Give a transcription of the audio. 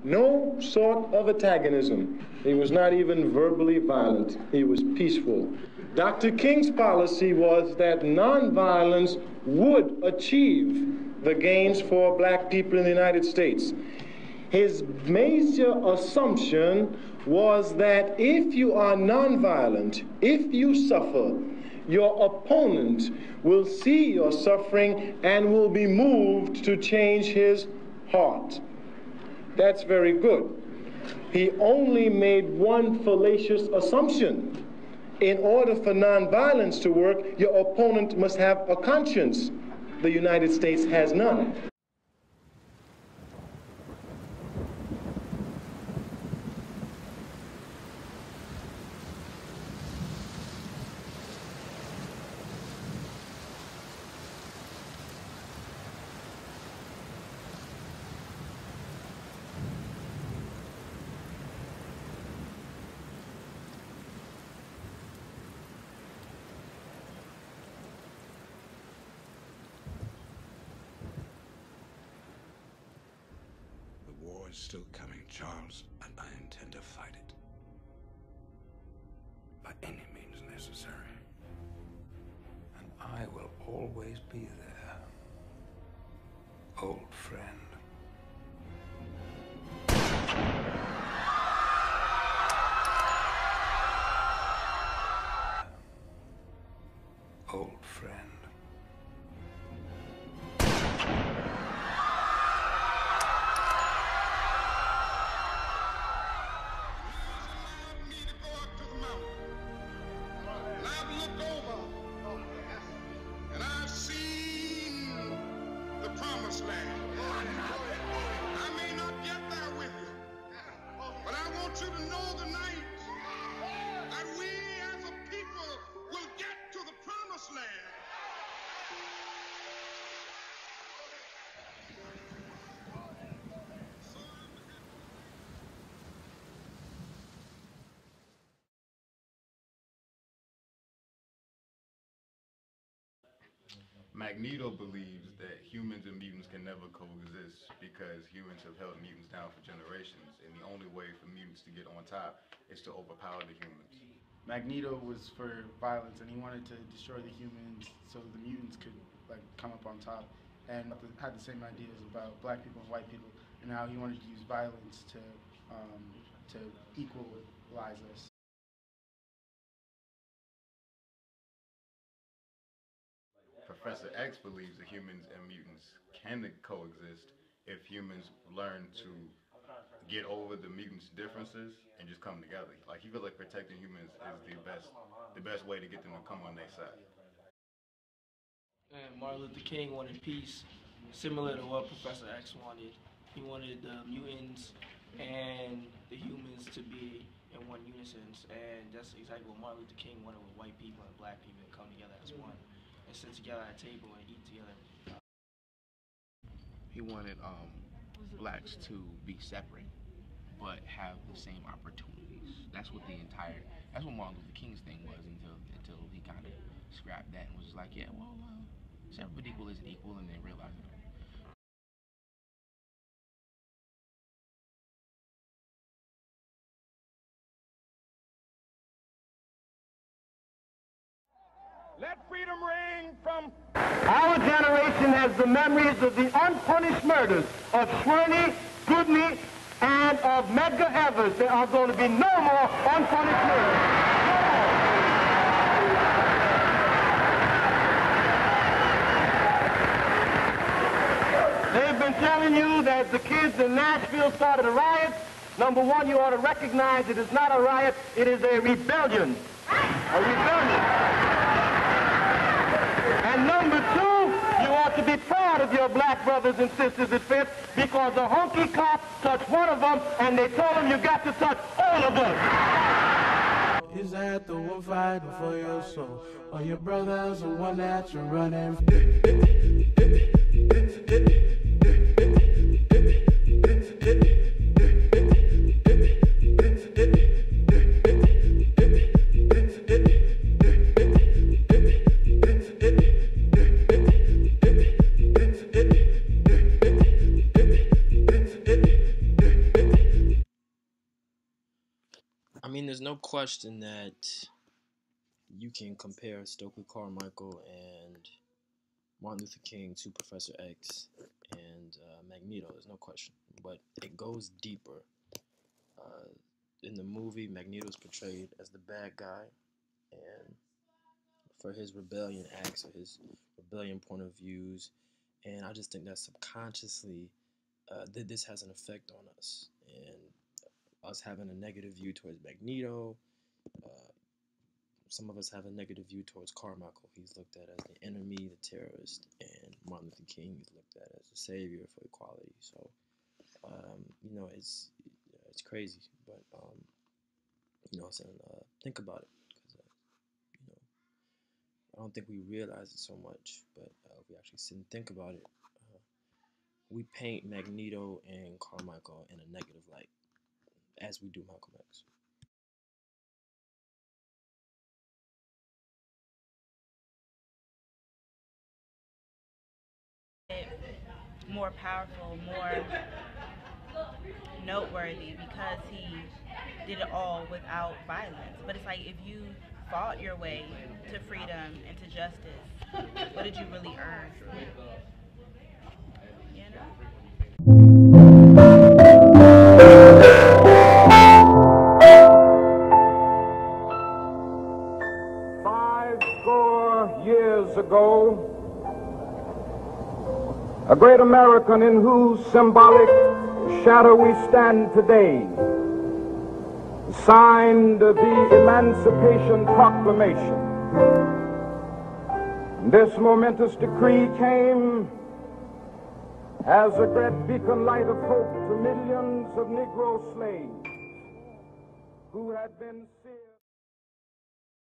no sort of antagonism. He was not even verbally violent. He was peaceful. Dr. King's policy was that nonviolence would achieve the gains for black people in the United States. His major assumption was that if you are nonviolent, if you suffer, your opponent will see your suffering and will be moved to change his heart. That's very good. He only made one fallacious assumption. In order for nonviolence to work, your opponent must have a conscience. The United States has none. Is still coming, Charles, and I intend to fight it. By any means necessary. And I will always be there. Old friend. Old friend. Magneto believes that humans and mutants can never coexist because humans have held mutants down for generations, and the only way for mutants to get on top is to overpower the humans. Magneto was for violence, and he wanted to destroy the humans so the mutants could come up on top, and had the same ideas about black people and white people, and how he wanted to use violence to equalize us. Professor X believes that humans and mutants can coexist if humans learn to get over the mutants' differences and just come together. Like, he feels like protecting humans is the best way to get them to come on their side. And Martin Luther King wanted peace, similar to what Professor X wanted. He wanted the mutants and the humans to be in one unison, and that's exactly what Martin Luther King wanted with white people and black people to come together as one and sit together at a table and eat together. He wanted blacks to be separate, but have the same opportunities. That's what Martin Luther King's thing was until he kind of scrapped that and was just like, yeah, well, separate equal is equal, and they realized it. Let freedom ring from... Our generation has the memories of the unpunished murders of Shirley, Goodney, and of Medgar Evers. There are going to be no more unpunished murders. They've been telling you that the kids in Nashville started a riot. Number one, you ought to recognize it is not a riot, it is a rebellion. A rebellion. And number two, you ought to be proud of your black brothers and sisters at Fifth, because the honky cop touched one of them, and they told him you got to touch all of us. Is that the one fighting for your soul, or your brother's the one that you're running? mean, there's no question that you can compare Stokely Carmichael and Martin Luther King to Professor X and Magneto. There's no question. But it goes deeper. In the movie, Magneto is portrayed as the bad guy, and for his rebellion acts or his rebellion point of views. And I just think that subconsciously this has an effect on us. And us having a negative view towards Magneto, some of us have a negative view towards Carmichael. He's looked at as the enemy, the terrorist, and Martin Luther King is looked at as the savior for equality. So, you know, it's crazy, but you know what I'm saying, think about it, because you know, I don't think we realize it so much, but if we actually sit and think about it, we paint Magneto and Carmichael in a negative light, as we do Malcolm X. More powerful, more noteworthy, because he did it all without violence. But it's like, if you fought your way to freedom and to justice, what did you really earn? You know? 5 years ago, a great American in whose symbolic shadow we stand today signed the Emancipation Proclamation. This momentous decree came as a great beacon light of hope to millions of Negro slaves who had been seared.